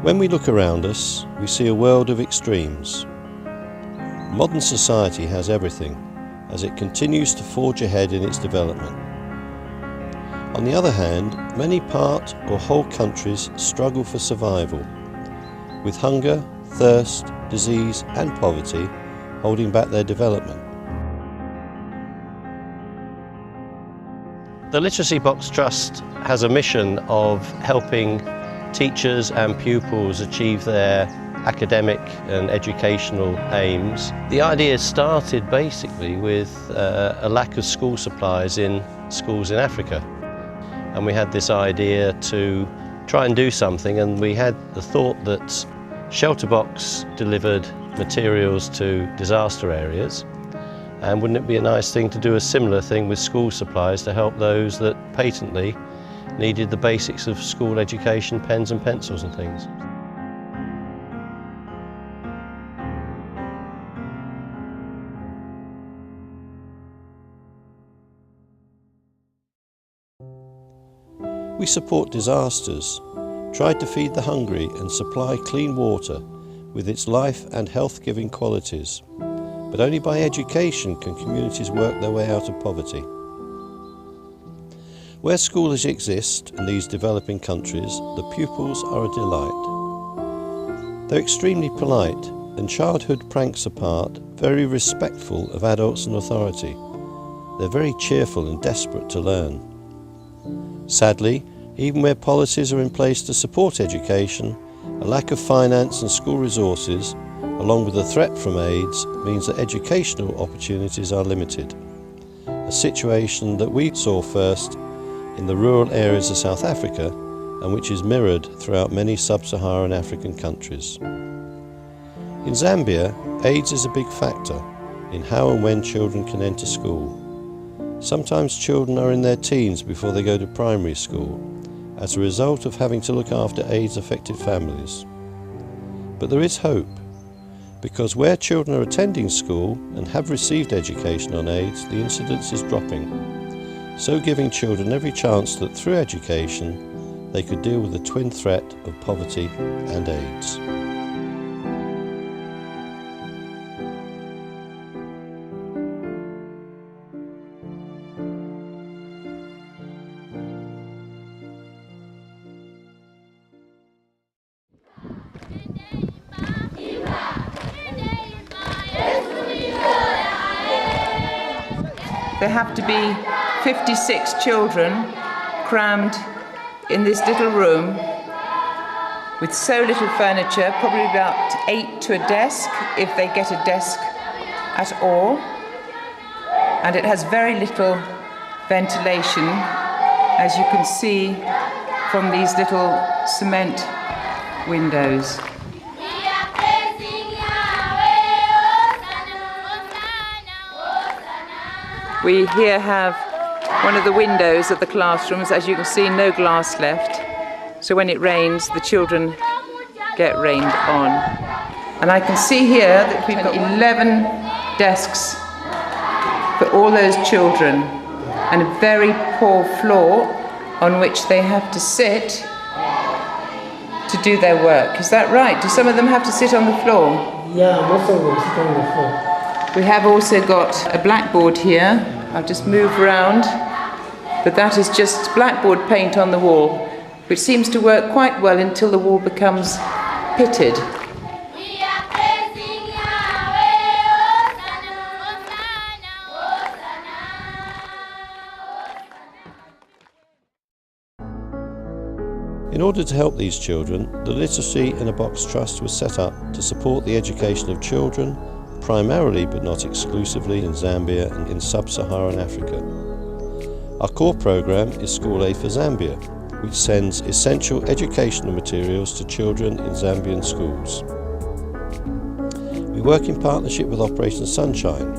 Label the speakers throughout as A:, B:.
A: When we look around us, we see a world of extremes. Modern society has everything, as it continues to forge ahead in its development. On the other hand, many part or whole countries struggle for survival, with hunger, thirst, disease and poverty holding back their development. The Literacy Box Trust has a mission of helping teachers and pupils achieve their academic and educational aims. The idea started basically with a lack of school supplies in schools in Africa. And we had this idea to try and do something, and we had the thought that Shelterbox delivered materials to disaster areas, and wouldn't it be a nice thing to do a similar thing with school supplies to help those that patently needed the basics of school education, pens and pencils and things. We support disasters, tried to feed the hungry and supply clean water with its life and health-giving qualities. But only by education can communities work their way out of poverty. Where schools exist in these developing countries, the pupils are a delight. They're extremely polite and, childhood pranks apart, very respectful of adults and authority. They're very cheerful and desperate to learn. Sadly, even where policies are in place to support education, a lack of finance and school resources, along with the threat from AIDS, means that educational opportunities are limited. A situation that we saw first in the rural areas of South Africa, and which is mirrored throughout many sub-Saharan African countries. In Zambia, AIDS is a big factor in how and when children can enter school. Sometimes children are in their teens before they go to primary school, as a result of having to look after AIDS-affected families. But there is hope, because where children are attending school and have received education on AIDS, the incidence is dropping. So giving children every chance that through education they could deal with the twin threat of poverty and AIDS.
B: There have to be 56 children crammed in this little room with so little furniture, probably about 8 to a desk, if they get a desk at all. And it has very little ventilation, as you can see from these little cement windows. We here have one of the windows of the classrooms. As you can see, no glass left. So when it rains, the children get rained on. And I can see here that we've got 11 desks for all those children and a very poor floor on which they have to sit to do their work. Is that right? Do some of them have to sit on the floor?
C: Yeah, most of them sit on the floor.
B: We have also got a blackboard here. I'll just move around, but that is just blackboard paint on the wall, which seems to work quite well until the wall becomes pitted.
A: In order to help these children, the Literacy in a Box Trust was set up to support the education of children, primarily but not exclusively in Zambia and in sub-Saharan Africa. Our core program is School Aid for Zambia, which sends essential educational materials to children in Zambian schools. We work in partnership with Operation Sunshine,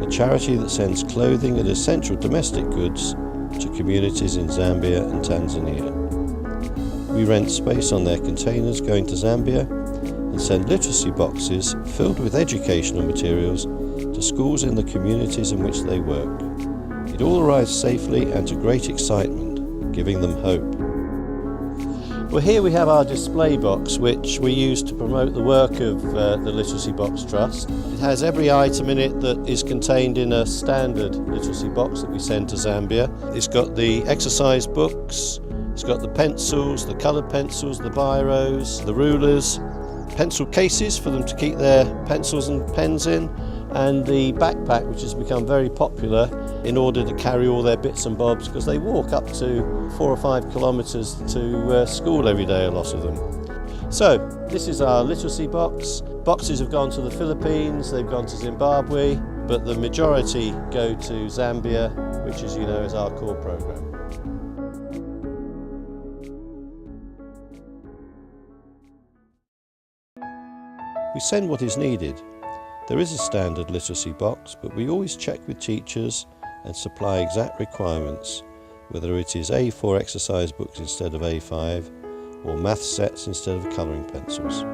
A: a charity that sends clothing and essential domestic goods to communities in Zambia and Tanzania. We rent space on their containers going to Zambia and send literacy boxes filled with educational materials to schools in the communities in which they work. It all arrives safely and to great excitement, giving them hope. Well, here we have our display box, which we use to promote the work of the Literacy Box Trust. It has every item in it that is contained in a standard literacy box that we send to Zambia. It's got the exercise books, it's got the pencils, the coloured pencils, the biros, the rulers, pencil cases for them to keep their pencils and pens in, and the backpack, which has become very popular in order to carry all their bits and bobs, because they walk up to 4 or 5 kilometres to school every day, a lot of them. So this is our literacy box. Boxes have gone to the Philippines, they've gone to Zimbabwe, but the majority go to Zambia, which, as you know, is our core programme. We send what is needed. There is a standard literacy box, but we always check with teachers and supply exact requirements, whether it is A4 exercise books instead of A5 or math sets instead of colouring pencils.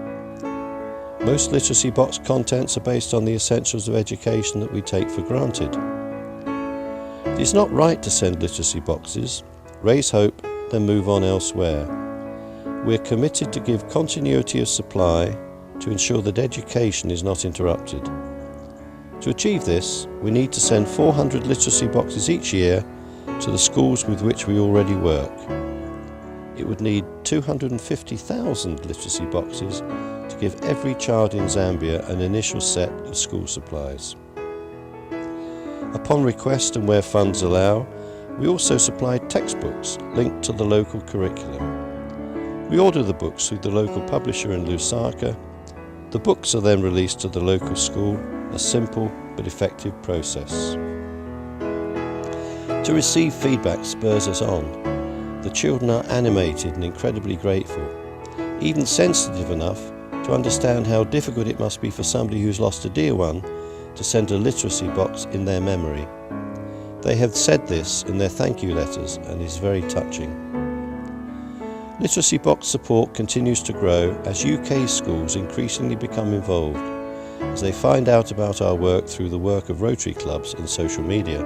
A: Most literacy box contents are based on the essentials of education that we take for granted. It is not right to send literacy boxes, raise hope, then move on elsewhere. We are committed to give continuity of supply to ensure that education is not interrupted. To achieve this, we need to send 400 literacy boxes each year to the schools with which we already work. It would need 250,000 literacy boxes to give every child in Zambia an initial set of school supplies. Upon request and where funds allow, we also supply textbooks linked to the local curriculum. We order the books through the local publisher in Lusaka. The books are then released to the local school, a simple but effective process. To receive feedback spurs us on. The children are animated and incredibly grateful, even sensitive enough to understand how difficult it must be for somebody who's lost a dear one to send a literacy box in their memory. They have said this in their thank you letters, and is very touching. Literacy box support continues to grow as UK schools increasingly become involved, as they find out about our work through the work of Rotary clubs and social media.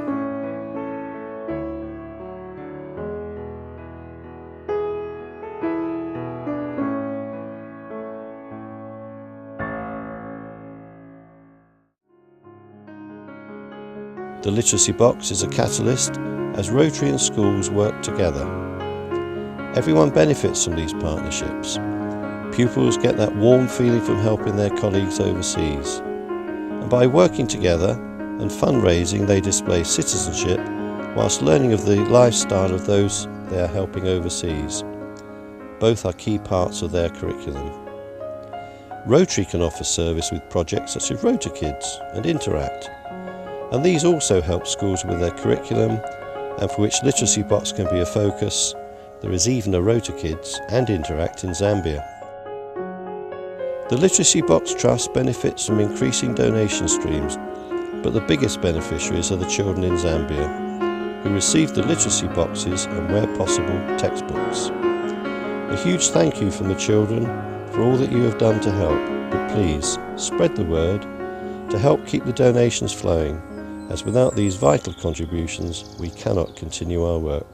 A: The literacy box is a catalyst as Rotary and schools work together. Everyone benefits from these partnerships. Pupils get that warm feeling from helping their colleagues overseas. And by working together and fundraising, they display citizenship whilst learning of the lifestyle of those they are helping overseas. Both are key parts of their curriculum. Rotary can offer service with projects such as RotaKids and Interact, and these also help schools with their curriculum, and for which Literacy Box can be a focus. There is even a RotaKids and Interact in Zambia. The Literacy Box Trust benefits from increasing donation streams, but the biggest beneficiaries are the children in Zambia, who receive the literacy boxes and, where possible, textbooks. A huge thank you from the children for all that you have done to help, but please spread the word to help keep the donations flowing, as without these vital contributions we cannot continue our work.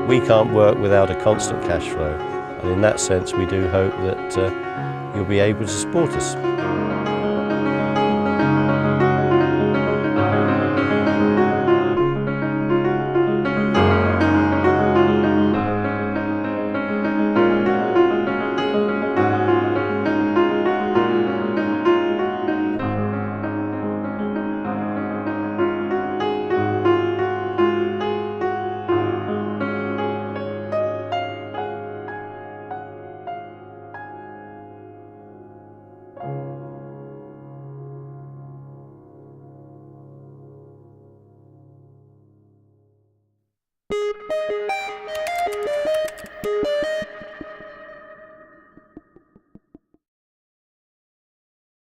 A: We can't work without a constant cash flow, and in that sense we do hope that you'll be able to support us.